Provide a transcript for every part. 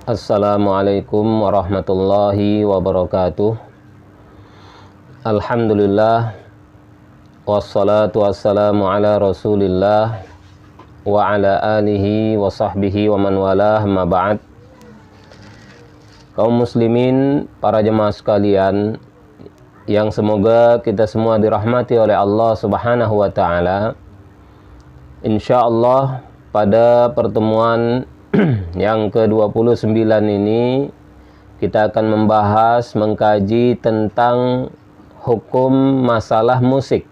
Assalamualaikum warahmatullahi wabarakatuh. Alhamdulillah, wassalatu wassalamu ala rasulillah wa ala alihi wa sahbihi wa man walah, ma ba'd. Kaum muslimin, para jemaah sekalian, yang semoga kita semua dirahmati oleh Allah subhanahu wa ta'ala. InsyaAllah pada pertemuan yang ke-29 ini kita akan membahas, mengkaji tentang hukum masalah musik.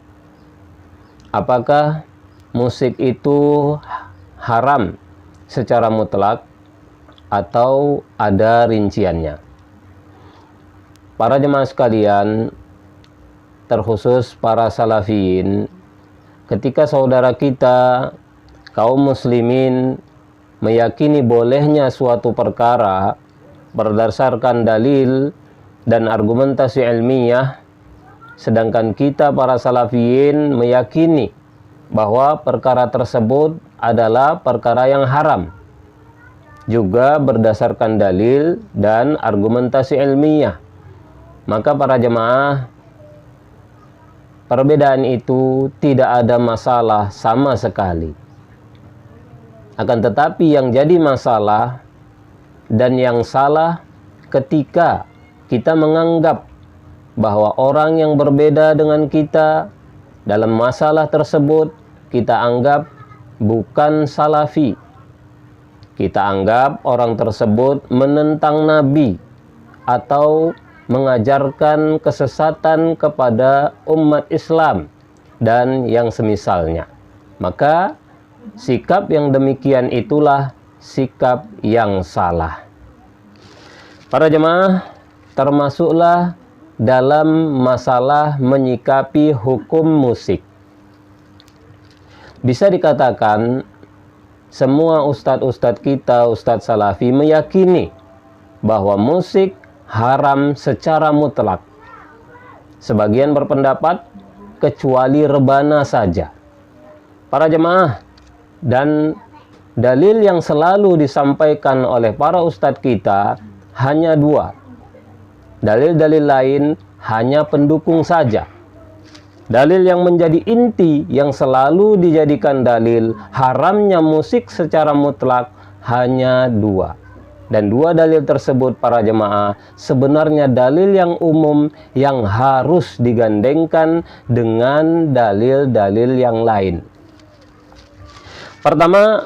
Apakah musik itu haram secara mutlak atau ada rinciannya? Para jemaah sekalian, terkhusus para salafiyin, ketika saudara kita kaum muslimin meyakini bolehnya suatu perkara berdasarkan dalil dan argumentasi ilmiah, sedangkan kita para salafiyin meyakini bahwa perkara tersebut adalah perkara yang haram, juga berdasarkan dalil dan argumentasi ilmiah, maka para jemaah, perbedaan itu tidak ada masalah sama sekali. Akan tetapi yang jadi masalah dan yang salah ketika kita menganggap bahwa orang yang berbeda dengan kita dalam masalah tersebut kita anggap bukan salafi. Kita anggap orang tersebut menentang Nabi atau mengajarkan kesesatan kepada umat Islam dan yang semisalnya. Maka sikap yang demikian itulah sikap yang salah. Para jemaah, termasuklah dalam masalah menyikapi hukum musik. Bisa dikatakan semua ustadz-ustadz kita, ustadz salafi, meyakini bahwa musik haram secara mutlak. Sebagian berpendapat kecuali rebana saja. Para jemaah, dan dalil yang selalu disampaikan oleh para ustadz kita hanya dua. Dalil-dalil lain hanya pendukung saja. Dalil yang menjadi inti yang selalu dijadikan dalil haramnya musik secara mutlak hanya dua. Dan dua dalil tersebut para jemaah sebenarnya dalil yang umum yang harus digandengkan dengan dalil-dalil yang lain. Pertama,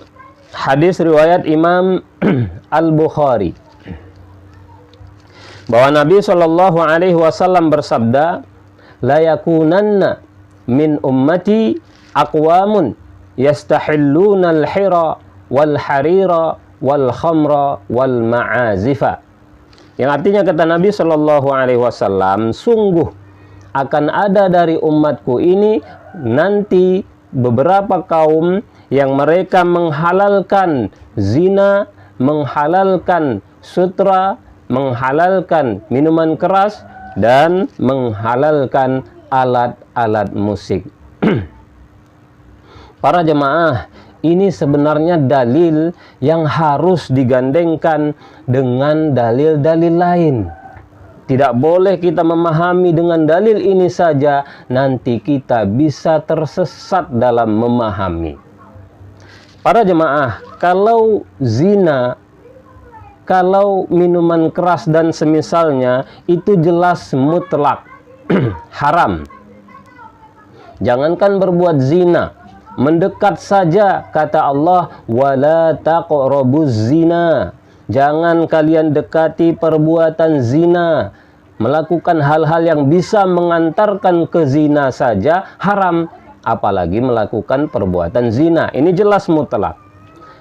hadis riwayat Imam Al-Bukhari, bahwa Nabi Shallallahu Alaihi Wasallam bersabda, la yakunanna min ummati aqwamun yastahilluna al-hira wal harira wal khamra wal ma'azifa. Yang artinya kata Nabi Shallallahu Alaihi Wasallam, sungguh akan ada dari umatku ini nanti beberapa kaum yang mereka menghalalkan zina, menghalalkan sutra, menghalalkan minuman keras, dan menghalalkan alat-alat musik. Para jemaah, ini sebenarnya dalil yang harus digandengkan dengan dalil-dalil lain. Tidak boleh kita memahami dengan dalil ini saja, nanti kita bisa tersesat dalam memahami. Para jemaah, kalau zina, kalau minuman keras dan semisalnya, itu jelas mutlak haram. Jangankan berbuat zina, mendekat saja kata Allah, wala taqrabuz zina. Jangan kalian dekati perbuatan zina. Melakukan hal-hal yang bisa mengantarkan ke zina saja haram, apalagi melakukan perbuatan zina. Ini jelas mutlak.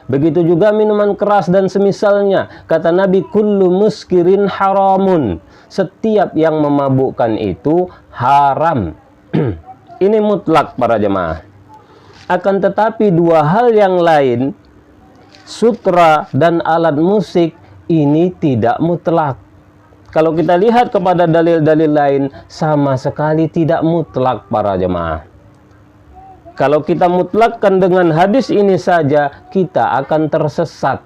Begitu juga minuman keras dan semisalnya. Kata Nabi, kullu muskirin haramun. Setiap yang memabukkan itu haram. Ini mutlak para jemaah. Akan tetapi dua hal yang lain, sutra dan alat musik, ini tidak mutlak. Kalau kita lihat kepada dalil-dalil lain, sama sekali tidak mutlak para jemaah. Kalau kita mutlakkan dengan hadis ini saja, kita akan tersesat.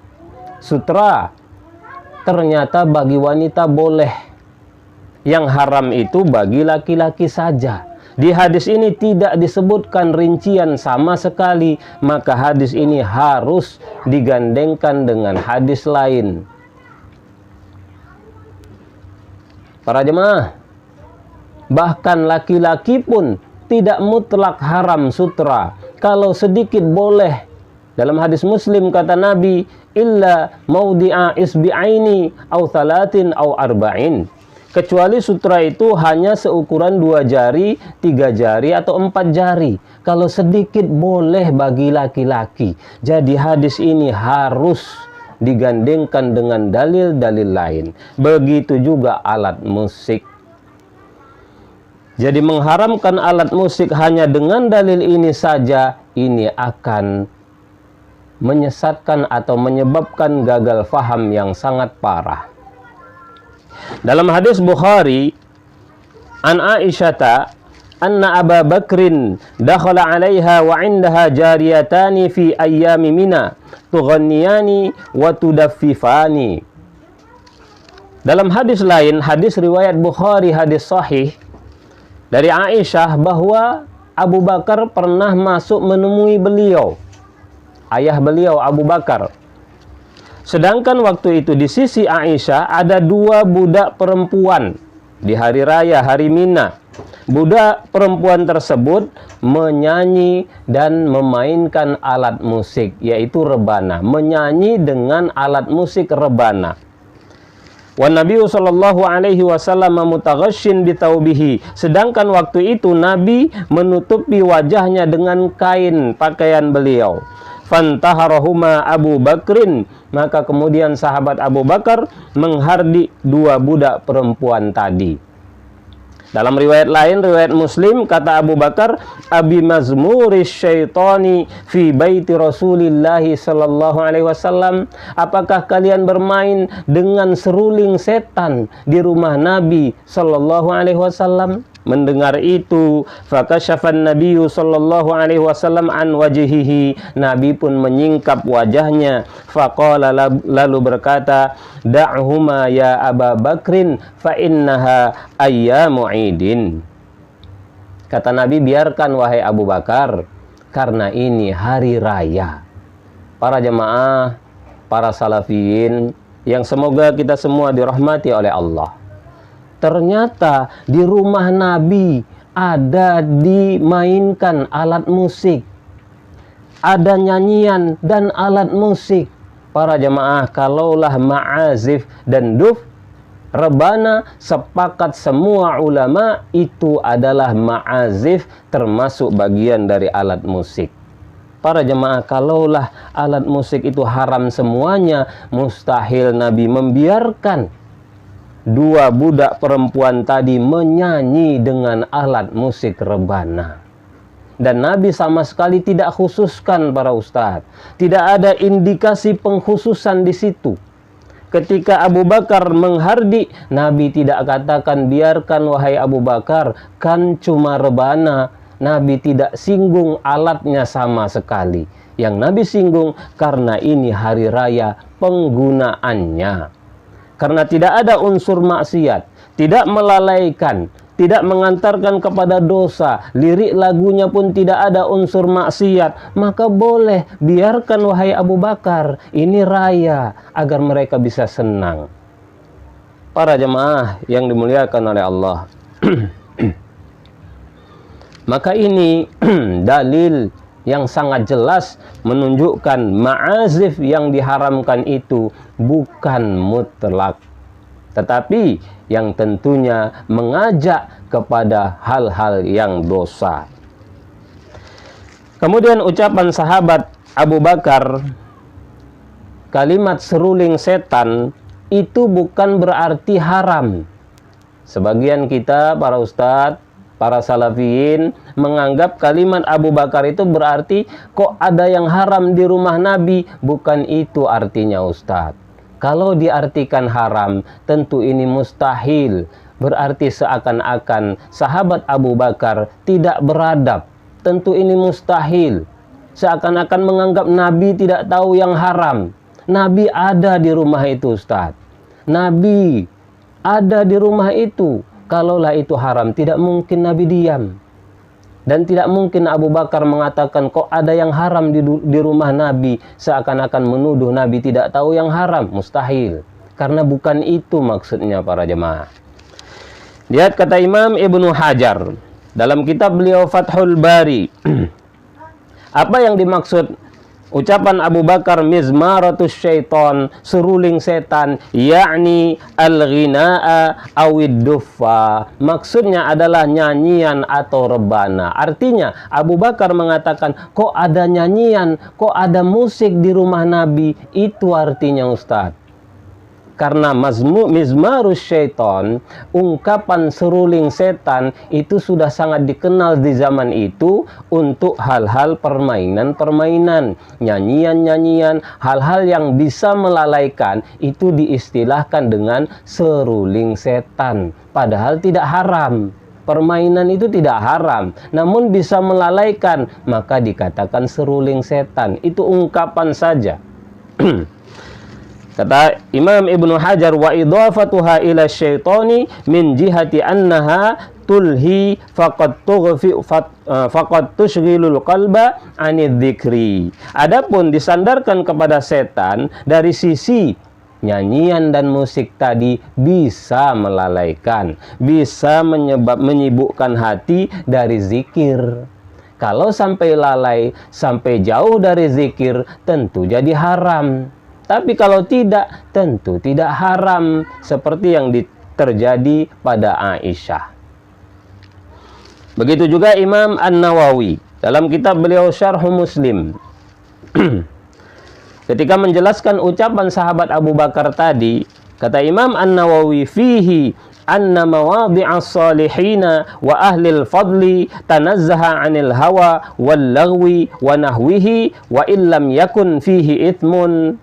Sutra, ternyata bagi wanita boleh. Yang haram itu bagi laki-laki saja. Di hadis ini tidak disebutkan rincian sama sekali, maka hadis ini harus digandengkan dengan hadis lain. Para jemaah, bahkan laki-laki pun tidak mutlak haram sutra. Kalau sedikit boleh. Dalam hadis Muslim kata Nabi, illa maudi'a isbi'aini au thalatin au arba'in. Kecuali sutra itu hanya seukuran 2 jari, 3 jari atau 4 jari. Kalau sedikit boleh bagi laki-laki. Jadi hadis ini harus digandengkan dengan dalil-dalil lain. Begitu juga alat musik. Jadi mengharamkan alat musik hanya dengan dalil ini saja, ini akan menyesatkan atau menyebabkan gagal faham yang sangat parah. Dalam hadis Bukhari, an Aisyata anna Aba Bakrin dakhala 'alaiha wa 'indaha jariyatani fi ayyami Mina tughanniyani wa tudaffifani. Dalam hadis lain, hadis riwayat Bukhari, hadis sahih dari Aisyah, bahwa Abu Bakar pernah masuk menemui beliau, ayah beliau Abu Bakar. Sedangkan waktu itu di sisi Aisyah ada 2 budak perempuan di hari raya, hari Mina. Budak perempuan tersebut menyanyi dan memainkan alat musik, yaitu rebana. Menyanyi dengan alat musik rebana. Wan Nabi sallallahu alaihi wasallam mutaghasyin bi taubihi. Sedangkan waktu itu Nabi menutupi wajahnya dengan kain pakaian beliau. Fantaharahuma Abu Bakrin, maka kemudian sahabat Abu Bakar menghardik 2 budak perempuan tadi. Dalam riwayat lain, riwayat Muslim, kata Abu Bakar, abi mazmuris syaitani fi baiti Rasulillah sallallahu alaihi wasallam, apakah kalian bermain dengan seruling setan di rumah Nabi sallallahu alaihi wasallam? Mendengar itu, fakasyafan Nabiyyu sallallahu alaihi wasallam an wajhihi, Nabi pun menyingkap wajahnya. Faqala, lalu berkata, da'huma ya Aba Bakrin fa innaha ayyamu idin. Kata Nabi, biarkan wahai Abu Bakar, karena ini hari raya. Para jemaah, para salafiyin yang semoga kita semua dirahmati oleh Allah. Ternyata di rumah Nabi ada dimainkan alat musik, ada nyanyian dan alat musik. Para jemaah, kalaulah ma'azif dan duf, rebana, sepakat semua ulama itu adalah ma'azif, termasuk bagian dari alat musik. Para jemaah, kalaulah alat musik itu haram semuanya, mustahil Nabi membiarkan 2 budak perempuan tadi menyanyi dengan alat musik rebana. Dan Nabi sama sekali tidak khususkan para ustadz. Tidak ada indikasi pengkhususan di situ. Ketika Abu Bakar menghardik, Nabi tidak katakan biarkan wahai Abu Bakar, kan cuma rebana. Nabi tidak singgung alatnya sama sekali. Yang Nabi singgung karena ini hari raya penggunaannya. Karena tidak ada unsur maksiat, tidak melalaikan, tidak mengantarkan kepada dosa, lirik lagunya pun tidak ada unsur maksiat, maka boleh, biarkan wahai Abu Bakar, ini raya, agar mereka bisa senang. Para jemaah yang dimuliakan oleh Allah, maka ini dalil yang sangat jelas menunjukkan ma'azif yang diharamkan itu bukan mutlak, tetapi yang tentunya mengajak kepada hal-hal yang dosa. Kemudian ucapan sahabat Abu Bakar, kalimat seruling setan itu bukan berarti haram. Sebagian kita, para ustadz, para salafiyin, menganggap kalimat Abu Bakar itu berarti kok ada yang haram di rumah Nabi. Bukan itu artinya ustadz. Kalau diartikan haram, tentu ini mustahil. Berarti seakan-akan sahabat Abu Bakar tidak beradab. Tentu ini mustahil. Seakan-akan menganggap Nabi tidak tahu yang haram. Nabi ada di rumah itu ustadz. Nabi ada di rumah itu. Kalaulah itu haram, tidak mungkin Nabi diam. Dan tidak mungkin Abu Bakar mengatakan kok ada yang haram di rumah Nabi, seakan-akan menuduh Nabi tidak tahu yang haram. Mustahil. Karena bukan itu maksudnya para jemaah. Lihat kata Imam Ibnu Hajar dalam kitab beliau Fathul Bari. Apa yang dimaksud ucapan Abu Bakar mizmaratus syaiton, seruling setan, yakni al-ghina'a awid duffa. Maksudnya adalah nyanyian atau rebana. Artinya Abu Bakar mengatakan kok ada nyanyian, kok ada musik di rumah Nabi. Itu artinya Ustaz. Karena mizmarus syaiton, ungkapan seruling setan, itu sudah sangat dikenal di zaman itu untuk hal-hal permainan-permainan, nyanyian-nyanyian, hal-hal yang bisa melalaikan, itu diistilahkan dengan seruling setan. Padahal tidak haram. Permainan itu tidak haram, namun bisa melalaikan, maka dikatakan seruling setan. Itu ungkapan saja. Kata Imam Ibnu Hajar, wa idhafatuha ila syaitani min jihati annaha tulhi faqad tushghilul qalba anid dzikri. Adapun disandarkan kepada setan dari sisi nyanyian dan musik tadi bisa melalaikan, bisa menyibukkan hati dari zikir. Kalau sampai lalai, sampai jauh dari zikir, tentu jadi haram. Tapi kalau tidak, tentu tidak haram. Seperti yang terjadi pada Aisyah. Begitu juga Imam An-Nawawi. Dalam kitab beliau Syarh Muslim. Ketika menjelaskan ucapan sahabat Abu Bakar tadi, kata Imam An-Nawawi, fihi anna mawadhi'as salihina wa ahlil fadli tanazzaha 'anil hawa wal lagwi wa nahwihi wa illam yakun fihi ithmun.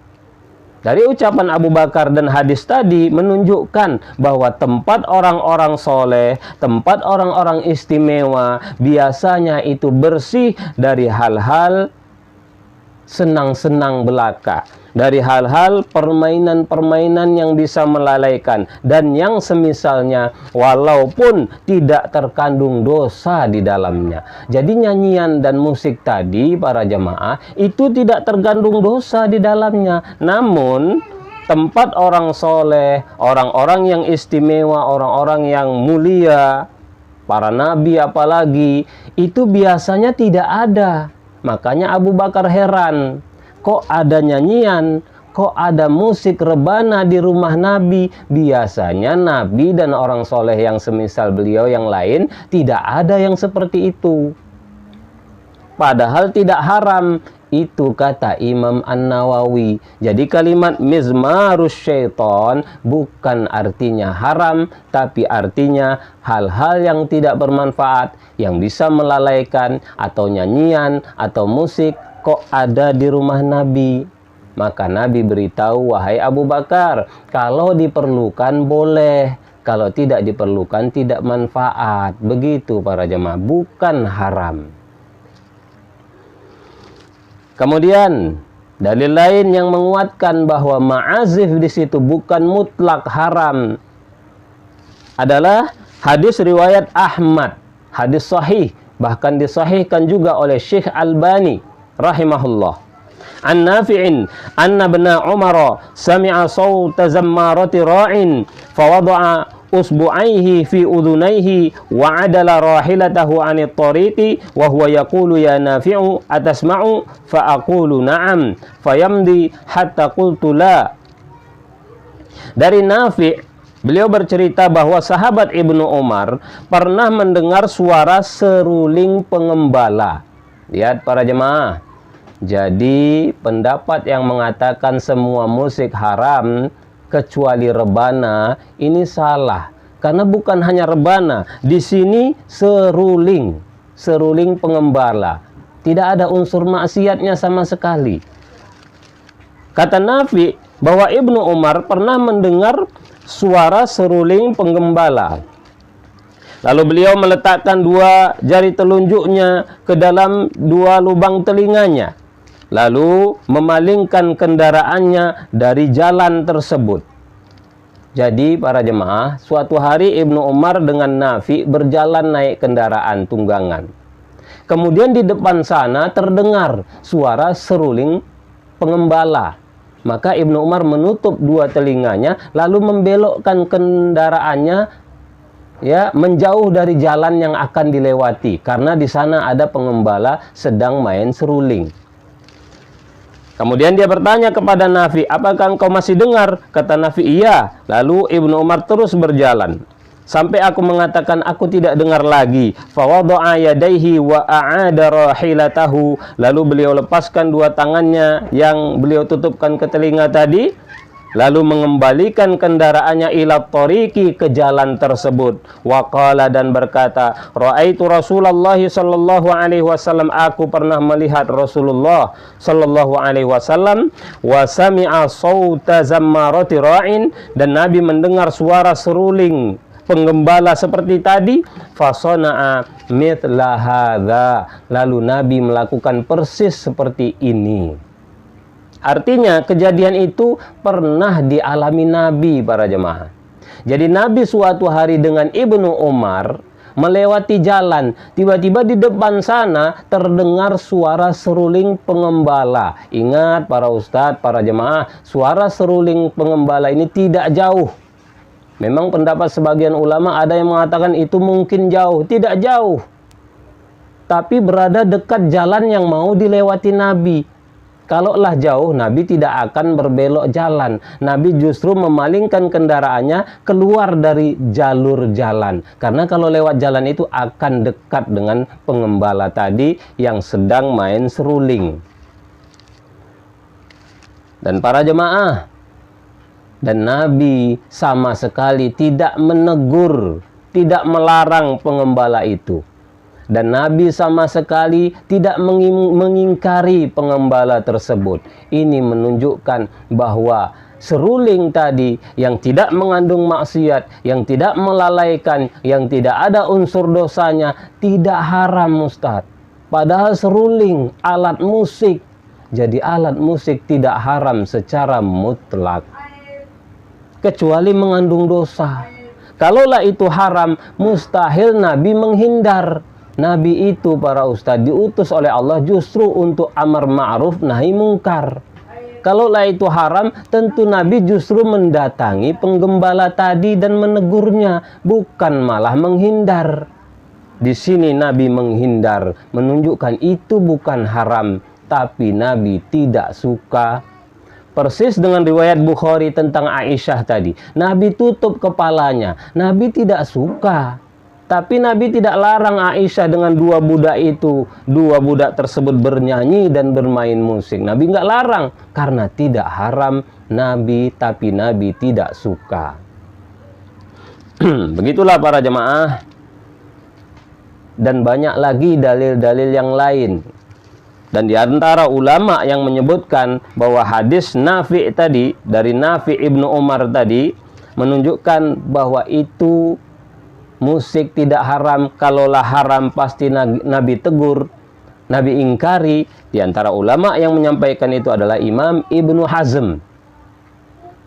Dari ucapan Abu Bakar dan hadis tadi menunjukkan bahwa tempat orang-orang soleh, tempat orang-orang istimewa, biasanya itu bersih dari hal-hal senang-senang belaka, dari hal-hal permainan-permainan yang bisa melalaikan, dan yang semisalnya, walaupun tidak terkandung dosa di dalamnya. Jadi nyanyian dan musik tadi para jemaah itu tidak terkandung dosa di dalamnya. Namun tempat orang soleh, orang-orang yang istimewa, orang-orang yang mulia, para nabi apalagi, itu biasanya tidak ada. Makanya Abu Bakar heran, kok ada nyanyian, kok ada musik rebana di rumah Nabi. Biasanya Nabi dan orang soleh yang semisal beliau yang lain tidak ada yang seperti itu. Padahal tidak haram. Itu kata Imam An-Nawawi. Jadi kalimat mizmarus syaiton bukan artinya haram, tapi artinya hal-hal yang tidak bermanfaat, yang bisa melalaikan, atau nyanyian, atau musik, kok ada di rumah Nabi. Maka Nabi beritahu, wahai Abu Bakar, kalau diperlukan boleh, kalau tidak diperlukan tidak manfaat. Begitu para jemaah, bukan haram. Kemudian dalil lain yang menguatkan bahwa ma'azif di situ bukan mutlak haram adalah hadis riwayat Ahmad, hadis sahih, bahkan disahihkan juga oleh Syekh Albani rahimahullah. An Nafi'in anna ibna Umar sami'a sawta zammarati ra'in fawada'a usbu'aihi fi udhunaihi wa adala rahilatahu 'anit tariqi wa huwa yaqulu ya Nafi'u atasma'u fa aqulu na'am fayamdi hatta qultu la. Dari Nafi', beliau bercerita bahwa sahabat Ibnu Umar pernah mendengar suara seruling pengembala. Lihat para jemaah. Jadi pendapat yang mengatakan semua musik haram kecuali rebana ini salah, karena bukan hanya rebana, di sini seruling pengembala, tidak ada unsur maksiatnya sama sekali. Kata Nafi bahwa Ibnu Umar pernah mendengar suara seruling penggembala, lalu beliau meletakkan dua jari telunjuknya ke dalam dua lubang telinganya, lalu memalingkan kendaraannya dari jalan tersebut. Jadi para jemaah, suatu hari Ibnu Umar dengan Nafi berjalan naik kendaraan tunggangan. Kemudian di depan sana terdengar suara seruling pengembala. Maka Ibnu Umar menutup dua telinganya lalu membelokkan kendaraannya menjauh dari jalan yang akan dilewati karena di sana ada pengembala sedang main seruling. Kemudian dia bertanya kepada Nafi, apakah engkau masih dengar? Kata Nafi, iya. Lalu Ibnu Umar terus berjalan sampai aku mengatakan aku tidak dengar lagi. Fawadha'a yadayhi wa a'ada rahilatahu. Lalu beliau lepaskan dua tangannya yang beliau tutupkan ke telinga tadi, lalu mengembalikan kendaraannya ila tariqi ke jalan tersebut. Waqala dan berkata, Ra'aitu Rasulullah sallallahu alaihi wasallam, aku pernah melihat Rasulullah sallallahu alaihi wasallam, wa sami'a sauta zammarati ra'in, dan Nabi mendengar suara seruling penggembala seperti tadi. Fasana'a mithla hadza, lalu Nabi melakukan persis seperti ini. Artinya kejadian itu pernah dialami Nabi para jemaah. Jadi Nabi suatu hari dengan Ibnu Umar melewati jalan. Tiba-tiba di depan sana terdengar suara seruling pengembala. Ingat para ustadz, para jemaah, suara seruling pengembala ini tidak jauh. Memang pendapat sebagian ulama ada yang mengatakan itu mungkin jauh. Tidak jauh, tapi berada dekat jalan yang mau dilewati Nabi. Kalaulah jauh, Nabi tidak akan berbelok jalan. Nabi justru memalingkan kendaraannya keluar dari jalur jalan. Karena kalau lewat jalan itu akan dekat dengan pengembala tadi yang sedang main seruling. Dan para jemaah, dan Nabi sama sekali tidak menegur, tidak melarang pengembala itu. Dan Nabi sama sekali tidak mengingkari pengembala tersebut. Ini menunjukkan bahwa seruling tadi yang tidak mengandung maksiat, yang tidak melalaikan, yang tidak ada unsur dosanya, tidak haram Ustadz. Padahal seruling, alat musik. Jadi alat musik tidak haram secara mutlak, kecuali mengandung dosa. Kalaulah itu haram, mustahil Nabi menghindar. Nabi itu para ustadz diutus oleh Allah justru untuk amar ma'ruf nahi mungkar. Kalaulah itu haram, tentu Nabi justru mendatangi penggembala tadi dan menegurnya, bukan malah menghindar. Di sini Nabi menghindar, menunjukkan itu bukan haram, tapi Nabi tidak suka. Persis dengan riwayat Bukhari tentang Aisyah tadi. Nabi tutup kepalanya, Nabi tidak suka. Tapi Nabi tidak larang Aisyah dengan dua budak itu. Dua budak tersebut bernyanyi dan bermain musik. Nabi nggak larang karena tidak haram Nabi, tapi Nabi tidak suka. Begitulah para jemaah. Dan banyak lagi dalil-dalil yang lain. Dan di antara ulama yang menyebutkan bahwa hadis Nafi tadi, dari Nafi Ibnu Umar tadi, menunjukkan bahwa itu musik tidak haram. Kalaulah haram pasti Nabi tegur, Nabi ingkari. Di antara ulama yang menyampaikan itu adalah Imam Ibnu Hazm,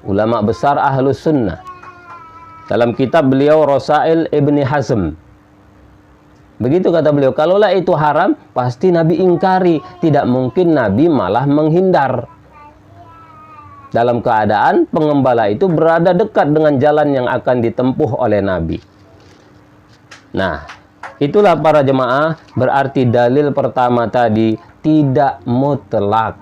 ulama besar Ahlus Sunnah. Dalam kitab beliau Rasail Ibni Hazm, begitu kata beliau, kalaulah itu haram pasti Nabi ingkari. Tidak mungkin Nabi malah menghindar. Dalam keadaan pengembala itu berada dekat dengan jalan yang akan ditempuh oleh Nabi. Nah, itulah para jemaah, berarti dalil pertama tadi tidak mutlak.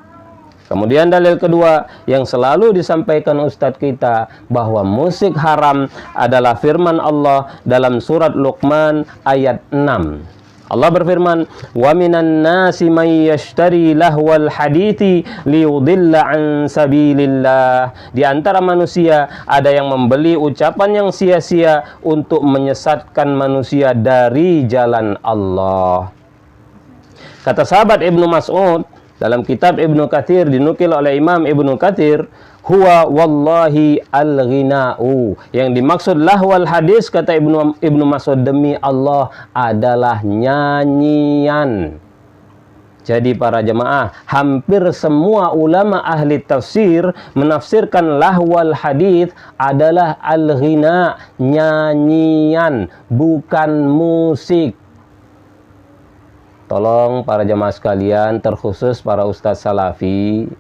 Kemudian dalil kedua yang selalu disampaikan ustadz kita, bahwa musik haram adalah firman Allah dalam surat Luqman ayat 6. Allah berfirman, "Wa minan nasi may yashtari lahwal hadithi liyudilla an sabilillah." Di antara manusia ada yang membeli ucapan yang sia-sia untuk menyesatkan manusia dari jalan Allah. Kata sahabat Ibnu Mas'ud dalam kitab Ibnu Katsir, dinukil oleh Imam Ibnu Katsir, huwa wallahi al-ghina'u. Yang dimaksud lahwal hadis, kata Ibnu Mas'ud, demi Allah adalah nyanyian. Jadi para jemaah, hampir semua ulama ahli tafsir menafsirkan lahwal hadis adalah al-ghina, nyanyian, bukan musik. Tolong para jemaah sekalian, terkhusus para ustadz salafi,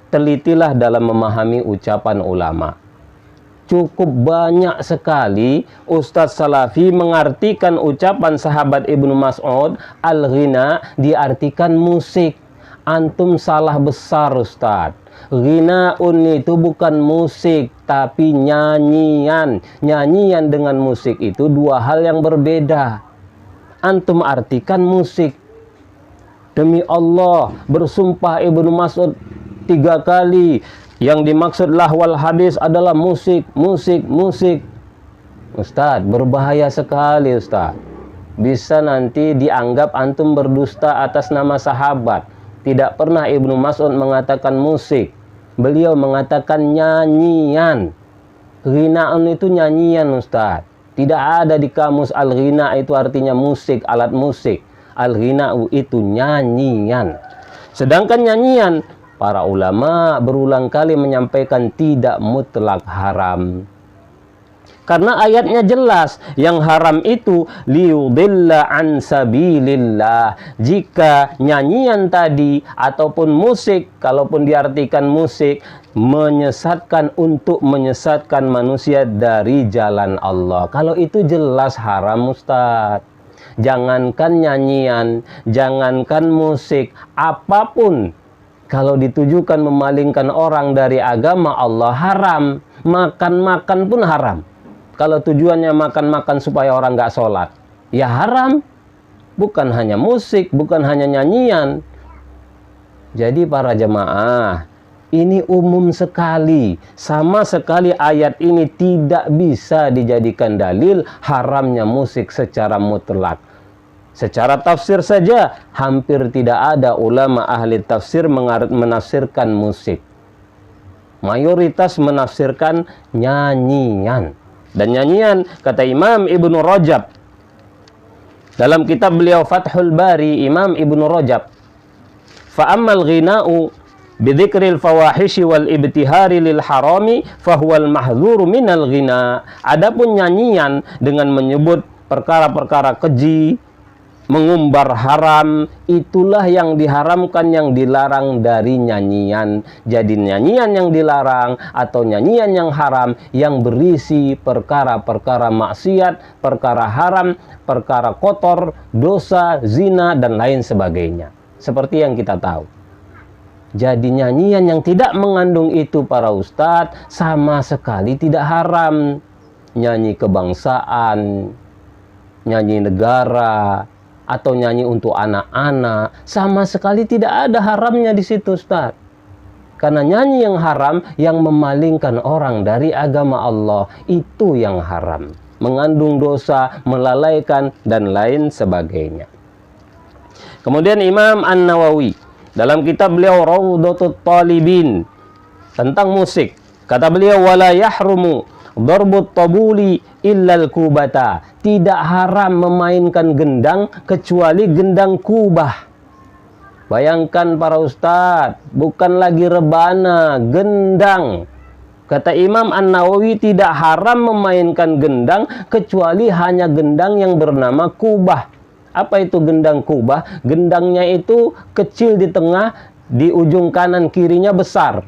telitilah dalam memahami ucapan ulama. Cukup banyak sekali Ustadz Salafi mengartikan ucapan sahabat Ibnu Mas'ud, al-ghina diartikan musik. Antum salah besar Ustadz. Ghinaun itu bukan musik, tapi nyanyian. Nyanyian dengan musik itu dua hal yang berbeda. Antum artikan musik. Demi Allah, bersumpah Ibnu Mas'ud 3 kali. Yang dimaksud lahwal hadis adalah musik, musik, musik. Ustadz, berbahaya sekali Ustadz. Bisa nanti dianggap antum berdusta atas nama sahabat. Tidak pernah Ibnu Mas'ud mengatakan musik. Beliau mengatakan nyanyian. Ghina'un itu nyanyian Ustadz. Tidak ada di kamus al-ghina itu artinya musik, alat musik. Al-ghina'u itu nyanyian. Sedangkan nyanyian, para ulama berulang kali menyampaikan tidak mutlak haram. Karena ayatnya jelas, yang haram itu liyudilla an sabilillah. Jika nyanyian tadi ataupun musik, kalaupun diartikan musik, menyesatkan untuk menyesatkan manusia dari jalan Allah. Kalau itu jelas haram Ustaz. Jangankan nyanyian, jangankan musik, apapun kalau ditujukan memalingkan orang dari agama Allah, haram. Makan-makan pun haram. Kalau tujuannya makan-makan supaya orang nggak sholat, ya haram. Bukan hanya musik, bukan hanya nyanyian. Jadi para jemaah, ini umum sekali. Sama sekali ayat ini tidak bisa dijadikan dalil haramnya musik secara mutlak. Secara tafsir saja, hampir tidak ada ulama ahli tafsir menafsirkan musik. Mayoritas menafsirkan nyanyian. Dan nyanyian, kata Imam Ibnu Rajab, dalam kitab beliau Fathul Bari, Imam Ibnu Rajab, fa'ammal ghina'u bidzikril fawahishi wal ibtihari lil harami fahuwal mahdzuru minal ghina. Adapun nyanyian dengan menyebut perkara-perkara keji, mengumbar haram, itulah yang diharamkan, yang dilarang dari nyanyian. Jadi nyanyian yang dilarang atau nyanyian yang haram yang berisi perkara-perkara maksiat, perkara haram, perkara kotor, dosa, zina, dan lain sebagainya. Seperti yang kita tahu. Jadi nyanyian yang tidak mengandung itu para ustadz sama sekali tidak haram. Nyanyi kebangsaan, nyanyi negara, atau nyanyi untuk anak-anak, sama sekali tidak ada haramnya di situ Ustaz. Karena nyanyi yang haram yang memalingkan orang dari agama Allah, itu yang haram, mengandung dosa, melalaikan, dan lain sebagainya. Kemudian Imam An-Nawawi dalam kitab beliau Raudhatut Talibin tentang musik, kata beliau, wala yahrumu darbut tabuli illal kubata. Tidak haram memainkan gendang kecuali gendang kubah. Bayangkan para ustadz, bukan lagi rebana, gendang. Kata Imam An-Nawawi tidak haram memainkan gendang kecuali hanya gendang yang bernama kubah. Apa itu gendang kubah? Gendangnya itu kecil di tengah, di ujung kanan kirinya besar.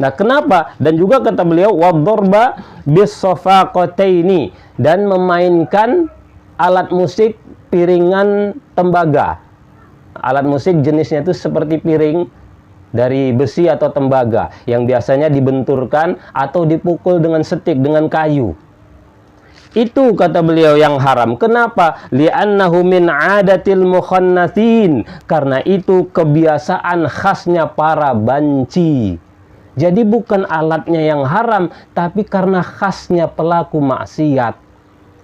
Nah, kenapa? Dan juga kata beliau wadharba bis-safaqataini, dan memainkan alat musik piringan tembaga. Alat musik jenisnya itu seperti piring dari besi atau tembaga yang biasanya dibenturkan atau dipukul dengan setik, dengan kayu. Itu kata beliau yang haram. Kenapa? Li'annahu min 'adatil mukhannatsin. Karena itu kebiasaan khasnya para banci. Jadi bukan alatnya yang haram, tapi karena khasnya pelaku maksiat.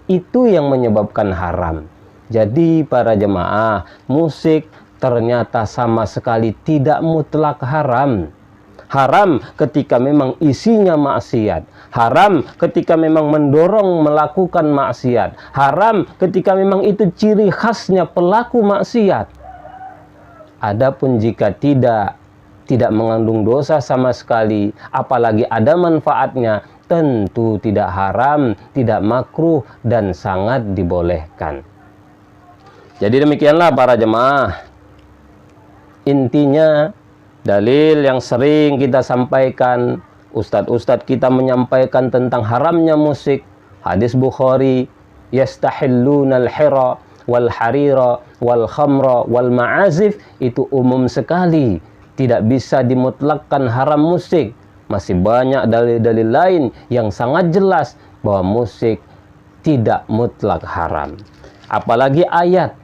Itu yang menyebabkan haram. Jadi para jemaah, musik ternyata sama sekali tidak mutlak haram. Haram ketika memang isinya maksiat. Haram ketika memang mendorong melakukan maksiat. Haram ketika memang itu ciri khasnya pelaku maksiat. Adapun jika tidak mengandung dosa sama sekali, apalagi ada manfaatnya, tentu tidak haram, tidak makruh, dan sangat dibolehkan. Jadi demikianlah para jemaah. Intinya, dalil yang sering kita sampaikan, ustadz-ustadz kita menyampaikan tentang haramnya musik. Hadis Bukhari, yastahillunal hira wal harira wal khamra wal ma'azif, itu umum sekali, tidak bisa dimutlakkan haram musik. Masih banyak dalil-dalil lain yang sangat jelas bahwa musik tidak mutlak haram. Apalagi ayat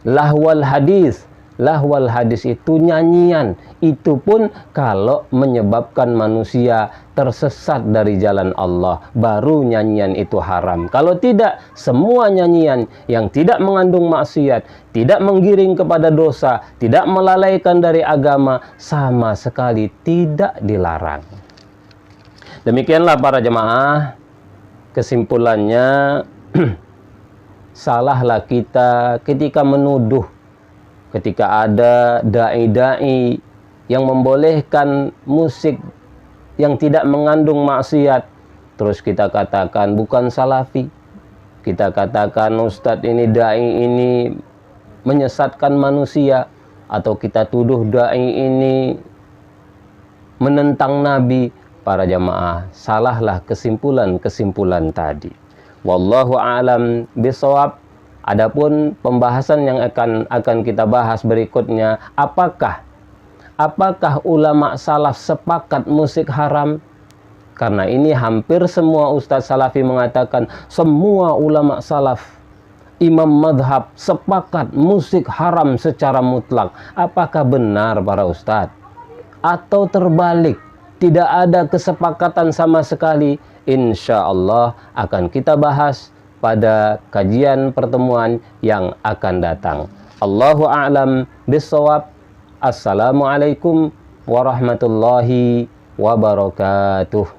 lahwal hadis. Lahwal hadis itu nyanyian. Itu pun kalau menyebabkan manusia tersesat dari jalan Allah, baru nyanyian itu haram. Kalau tidak, semua nyanyian yang tidak mengandung maksiat, tidak menggiring kepada dosa, tidak melalaikan dari agama, sama sekali tidak dilarang. Demikianlah para jemaah, kesimpulannya salahlah kita ketika menuduh, ketika ada dai-dai yang membolehkan musik yang tidak mengandung maksiat, terus kita katakan bukan salafi, kita katakan ustadz ini, dai ini menyesatkan manusia, atau kita tuduh dai ini menentang Nabi. Para jamaah, salahlah kesimpulan-kesimpulan tadi. Wallahu a'lam bishawab. Adapun pembahasan yang akan kita bahas berikutnya, apakah ulama salaf sepakat musik haram? Karena ini hampir semua ustadz salafi mengatakan, semua ulama salaf, imam madhab sepakat musik haram secara mutlak. Apakah benar para ustadz? Atau terbalik, tidak ada kesepakatan sama sekali? Insya Allah akan kita bahas pada kajian pertemuan yang akan datang. Allahu a'lam bishawab. Assalamualaikum warahmatullahi wabarakatuh.